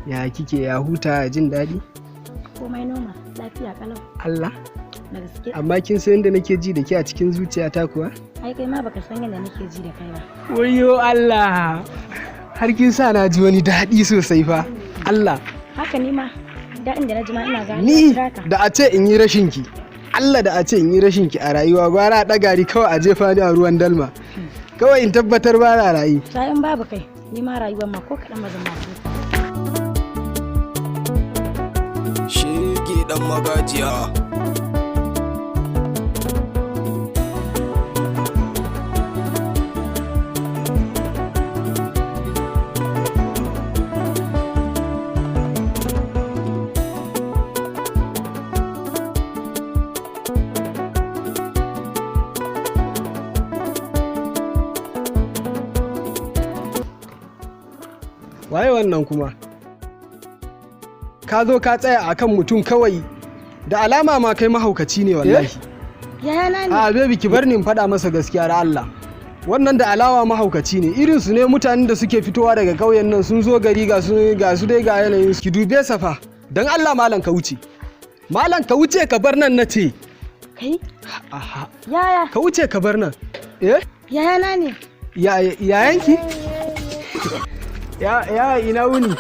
Ya kike ya huta jin daɗi? Komai noma, lafiya kalau. Allah? Da gaske. Amma kin san yadda nake ji da ke a cikin zuciyata kuwa? Ai kai ma baka san yadda nake ji da kai ba. Wayyo Allah! Har kin sa na ji wani daɗi sosai fa. Allah! Haka ni ma, daɗin da na ji ma ina gani. Ni da a ce in yi rashin ki. Allah da a ce in yi rashin ki a rayuwa gwara a ɗaga ni kawai a jefa ni a ruwan dalma. Kawai in tabbatar ba na rayu. Ta in babu kai, ni ma rayuwar ma ko kaɗan mazan masu. Shege ɗan magajiya. Waye wannan kuma? Ka zo ka tsaya akan mutum kawai da alama ma kai mahaukaci ne wallahi. Yaya na ne? A baby ki bar ni in faɗa masa gaskiya da Allah. Wannan da alama mahaukaci ne. Irin su ne mutanen da suke fitowa daga ƙauyen nan sun zo gari ga su dai ga yanayin su. Ki dube sa fa. Dan Allah malam ka wuce. Malam ka wuce ka bar nan na ce. Kai? Aha. Yaya? Ka wuce ka bar nan. Eh? Yaya na ne? Yayanki? Ya ina wuni?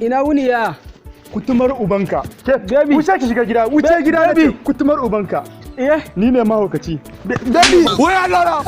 Ina wuni ya? Kutumar ubanka. Baby. Wuce ki shiga gida. Wuce gida Baby. nace kutumar ubanka. Eh? Ni ne mahaukaci. Baby. Wai Allah!